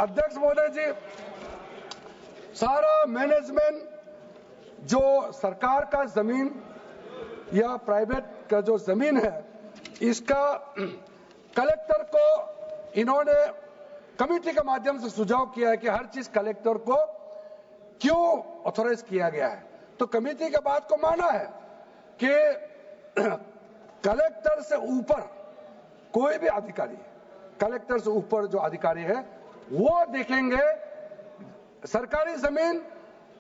अध्यक्ष महोदय जी, सारा मैनेजमेंट जो सरकार का जमीन या प्राइवेट का जो जमीन है, इसका कलेक्टर को इन्होंने कमेटी के माध्यम से सुझाव किया है कि हर चीज कलेक्टर को क्यों ऑथोराइज किया गया है। तो कमेटी के बात को माना है कि कलेक्टर से ऊपर कोई भी अधिकारी, कलेक्टर से ऊपर जो अधिकारी है वो देखेंगे सरकारी जमीन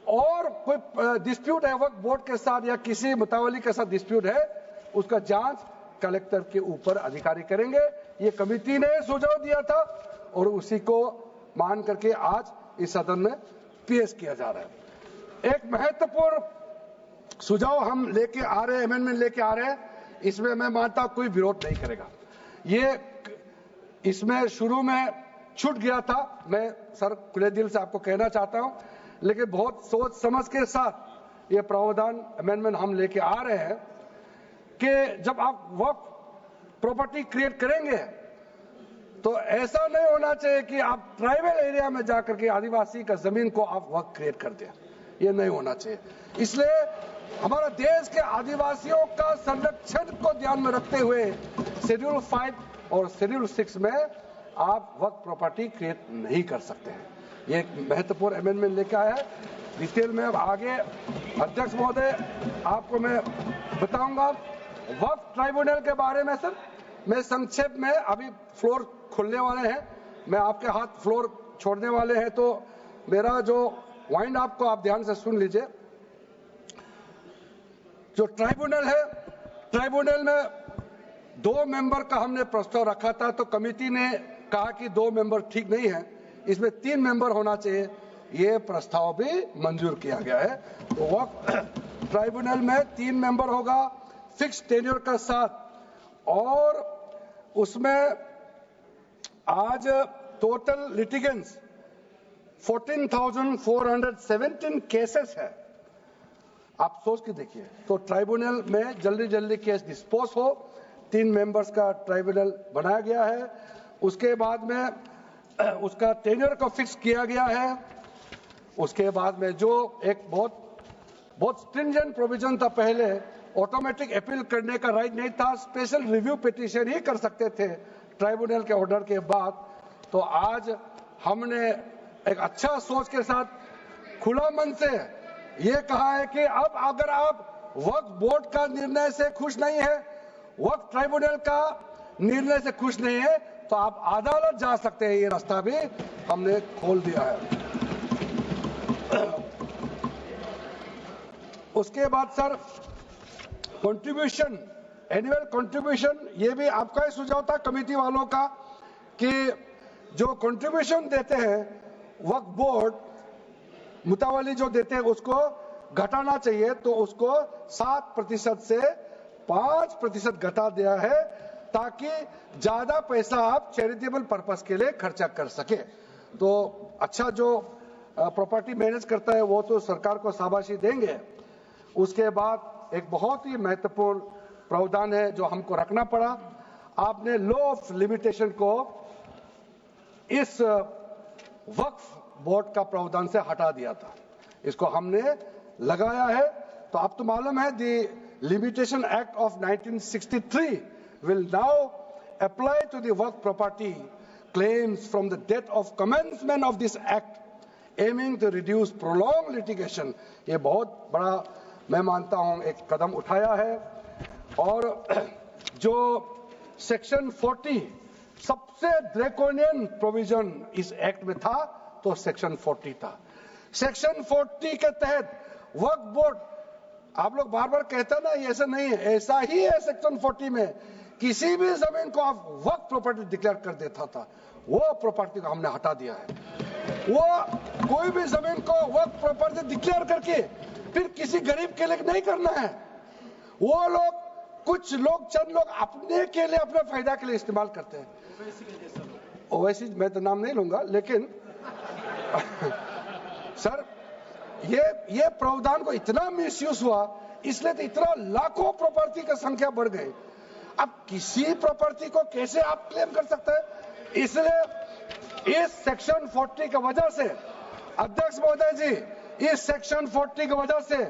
और कोई डिस्प्यूट है वक्फ बोर्ड के साथ या किसी मुतावली के साथ डिस्प्यूट है, उसका जांच कलेक्टर के ऊपर अधिकारी करेंगे। ये कमेटी ने सुझाव दिया था और उसी को मान करके आज इस सदन में पेश किया जा रहा है। एक महत्वपूर्ण सुझाव हम लेके आ रहे हैं, अमेंडमेंट लेके आ रहे हैं, इसमें मैं मानता हूं कोई विरोध नहीं करेगा। ये इसमें शुरू में छूट गया था, मैं सर खुले दिल से आपको कहना चाहता हूं, लेकिन बहुत सोच समझ के साथ ये प्रावधान अमेंडमेंट हम लेके आ रहे हैं कि जब आप वक्फ प्रॉपर्टी क्रिएट करेंगे तो ऐसा नहीं होना चाहिए कि आप ट्राइबल एरिया में जाकर के आदिवासी का जमीन को आप वक्फ क्रिएट कर दें। ये नहीं होना चाहिए। इसलिए हमारा देश के आदिवासियों का संरक्षण को ध्यान में रखते हुए शेड्यूल 5 और शेड्यूल 6 में आप वक्फ प्रॉपर्टी क्रिएट नहीं कर सकते हैं। ये एक महत्वपूर्ण अमेंडमेंट लेकर आया है। डिटेल में अब आगे अध्यक्ष महोदय आपको मैं बताऊंगा। वक्फ ट्राइब्यूनल के बारे में सर मैं संक्षेप में, अभी फ्लोर खुलने वाले हैं, मैं आपके हाथ फ्लोर छोड़ने वाले हैं, तो मेरा जो वाइंड अप को आप ध्यान से सुन लीजिए। जो ट्राइब्यूनल है, ट्राइब्यूनल में 2 मेंबर का हमने प्रस्ताव रखा था, तो कमेटी ने कहा कि 2 मेंबर ठीक नहीं है, इसमें 3 मेंबर होना चाहिए। ये प्रस्ताव भी मंजूर किया गया है। तो वक्फ ट्राइब्यूनल में 3 मेंबर होगा फिक्स टेन्योर का साथ, और उसमें आज टोटल लिटिगेंट्स 14,417 केसेस है। आप सोच के देखिए, तो ट्राइब्यूनल में जल्दी जल्दी केस डिस्पोज हो, 3 मेंबर्स का ट्राइब्यूनल बनाया गया है। उसके बाद में उसका टेन्योर को फिक्स किया गया है। उसके बाद में जो एक बहुत स्ट्रिंजेंट प्रोविजन था, पहले ऑटोमेटिक अपील करने का राइट नहीं था, स्पेशल रिव्यू पिटीशन ही कर सकते थे ट्राइब्यूनल के ऑर्डर के बाद। तो आज हमने एक अच्छा सोच के साथ खुला मन से ये कहा है कि अब अगर आप वक्फ बोर्ड का निर्णय से खुश नहीं है, वक्फ ट्राइब्यूनल का निर्णय से खुश नहीं है, तो आप अदालत जा सकते हैं। ये रास्ता भी हमने खोल दिया है। उसके बाद सर कंट्रीब्यूशन, एनुअल कंट्रीब्यूशन, ये भी आपका ही सुझाव था कमेटी वालों का कि जो कंट्रीब्यूशन देते हैं वक्फ बोर्ड मुतावली जो देते हैं उसको घटाना चाहिए, तो उसको 7% से 5% घटा दिया है, ताकि ज्यादा पैसा आप चैरिटेबल पर्पस के लिए खर्चा कर सके। तो अच्छा जो प्रॉपर्टी मैनेज करता है वो तो सरकार को शाबाशी देंगे। उसके बाद एक बहुत ही महत्वपूर्ण प्रावधान है जो हमको रखना पड़ा। आपने लॉ ऑफ लिमिटेशन को इस वक्फ बोर्ड का प्रावधान से हटा दिया था, इसको हमने लगाया है। तो अब तो मालूम है the limitation act of 1963 will now apply to the work property claims from the date of commencement of this act, aiming to reduce prolonged litigation। ये बहुत बड़ा मैं मानता हूं एक कदम उठाया है। और जो सेक्शन 40 सबसे ड्रैकोनियन प्रोविजन इस एक्ट में था, तो सेक्शन 40 था। सेक्शन 40 के तहत वक्फ बोर्ड, आप लोग बार बार कहते हैं ना, ये ऐसा नहीं है, ऐसा ही है। सेक्शन 40 में किसी भी जमीन को आप वक्फ प्रॉपर्टी डिक्लेयर कर देता था, वो प्रॉपर्टी को हमने हटा दिया है। वो कोई भी जमीन को वक्फ प्रॉपर्टी डिक्लेयर करके फिर किसी गरीब के लिए नहीं करना है। वो लोग, कुछ लोग, चंद लोग अपने के लिए, अपने फायदा के लिए इस्तेमाल करते हैं। ओवैसी मैं तो नाम नहीं लूंगा, लेकिन सर ये प्रावधान को इतना मिसयूज हुआ, इसलिए तो इतना लाखों प्रॉपर्टी की संख्या बढ़ गई। अब किसी प्रॉपर्टी को कैसे आप क्लेम कर सकते हैं? इसलिए इस सेक्शन 40 की वजह से अध्यक्ष महोदय जी, इस सेक्शन 40 की वजह से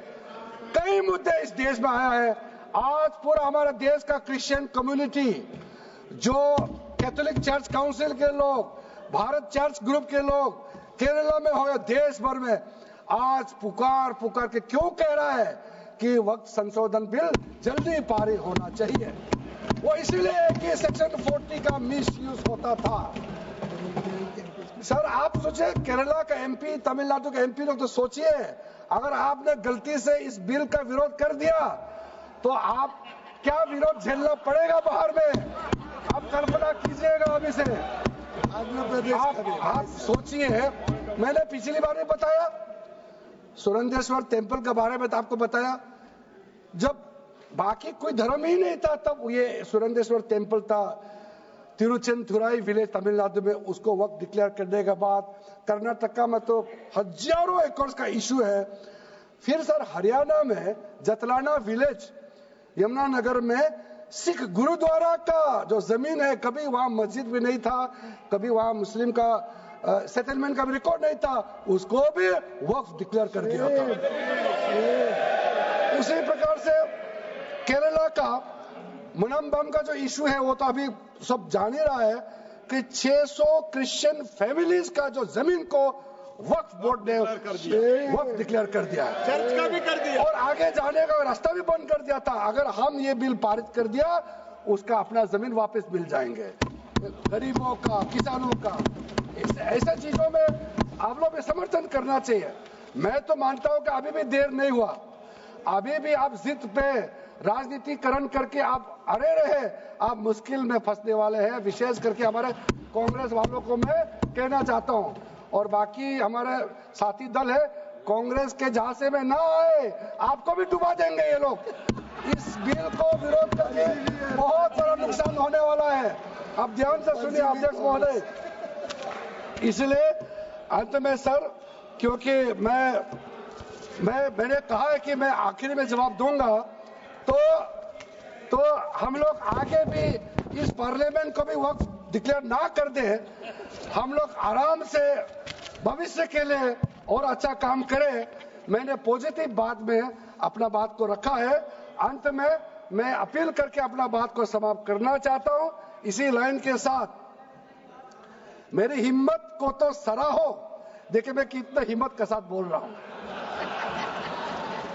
कई मुद्दे इस देश में आया है। आज पूरा हमारे देश का क्रिश्चियन कम्युनिटी, जो कैथोलिक चर्च काउंसिल के लोग, भारत चर्च ग्रुप के लोग, केरला में हो या देश भर में, आज पुकार पुकार के क्यों कह रहा है कि वक्त संशोधन बिल जल्दी पारित होना चाहिए। वो इसलिए कि सेक्शन 40 का मिसयूज होता था। सर आप सोचिए, केरला का एमपी, तमिलनाडु का एमपी लोग तो सोचिए, अगर आपने गलती से इस बिल का विरोध कर दिया तो आप क्या विरोध झेलना पड़ेगा बाहर में, आप कल्पना कीजिएगा अभी से। आप सोचिए, मैंने पिछली बार भी बताया सुरेंद्रेश्वर टेम्पल के बारे में, तो आपको बताया जब बाकी कोई धर्म ही नहीं था तब ये सुरेंद्रेश्वर टेम्पल था। तिरुचेंदुराई विलेज तमिलनाडु में, उसको वक्त डिक्लेयर करने के बाद कर्नाटका में तो हजारों एकड़ का इशू है। फिर सर हरियाणा में जतलाना विलेज यमुनानगर में सिख गुरुद्वारा का जो जमीन है, कभी वहां मस्जिद भी नहीं था, कभी वहां मुस्लिम का सेटलमेंट का भी रिकॉर्ड नहीं था, उसको भी वक्फ डिक्लेयर कर दिया था। उसी प्रकार से केरला का मनम्बम का जो इशू है वो तो अभी सब जान ही रहा है कि 600 क्रिश्चियन फैमिलीज का जो जमीन को वक्फ बोर्ड ने वक्फ डिक्लेयर कर दिया है, चर्च का भी कर दिया और आगे जाने का रास्ता भी बंद कर दिया था। अगर हम ये बिल पारित कर दिया, उसका अपना जमीन वापस मिल जाएंगे गरीबों का, किसानों का। ऐसे चीजों में आप लोग भी समर्थन करना चाहिए। मैं तो मानता हूं कि अभी भी देर नहीं हुआ, अभी भी आप जिद पे राजनीतिकरण करके आप अड़े रहे, आप मुश्किल में फंसने वाले हैं। विशेष करके हमारे कांग्रेस वालों को मैं कहना चाहता हूं, और बाकी हमारे साथी दल है, कांग्रेस के झांसे में ना आए, आपको भी डुबा देंगे ये लोग। इस बिल को विरोध करके बहुत बड़ा नुकसान होने वाला है। आप ध्यान से सुनिए अध्यक्ष महोदय। इसलिए अंत में सर, क्योंकि मैंने कहा है कि मैं आखिर में जवाब दूंगा, तो हम लोग आगे भी इस पार्लियामेंट को भी वक्त डिक्लेयर ना कर दे, हम लोग आराम से भविष्य के लिए और अच्छा काम करें। मैंने पॉजिटिव बात में अपना बात को रखा है। अंत में मैं अपील करके अपना बात को समाप्त करना चाहता हूं। इसी लाइन के साथ मेरी हिम्मत को तो सराहो। देखिए मैं कितना हिम्मत के साथ बोल रहा हूं।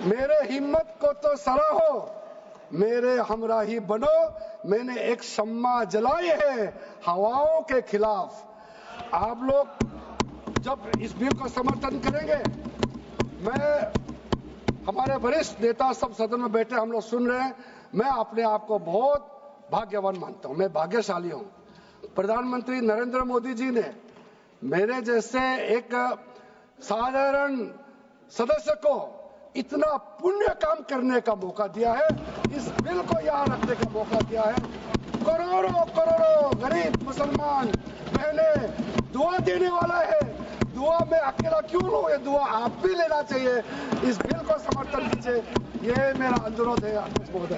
मेरे हिम्मत को तो सराहो, मेरे हमराही बनो, मैंने एक शम्मा जलाई है हवाओं के खिलाफ। आप लोग जब इस बिल को समर्थन करेंगे, मैं, हमारे वरिष्ठ नेता सब सदन में बैठे हम लोग सुन रहे हैं, मैं अपने आप को बहुत भाग्यवान मानता हूं, मैं भाग्यशाली हूं। प्रधानमंत्री नरेंद्र मोदी जी ने मेरे जैसे एक साधारण सदस्य को इतना पुण्य काम करने का मौका दिया है, इस बिल को यहाँ रखने का मौका दिया है। करोड़ों करोड़ों गरीब मुसलमान बहने दुआ देने वाला है। दुआ में अकेला क्यों लो, ये दुआ आप भी लेना चाहिए। इस बिल को समर्थन कीजिए, ये मेरा अनुरोध है अध्यक्ष महोदय।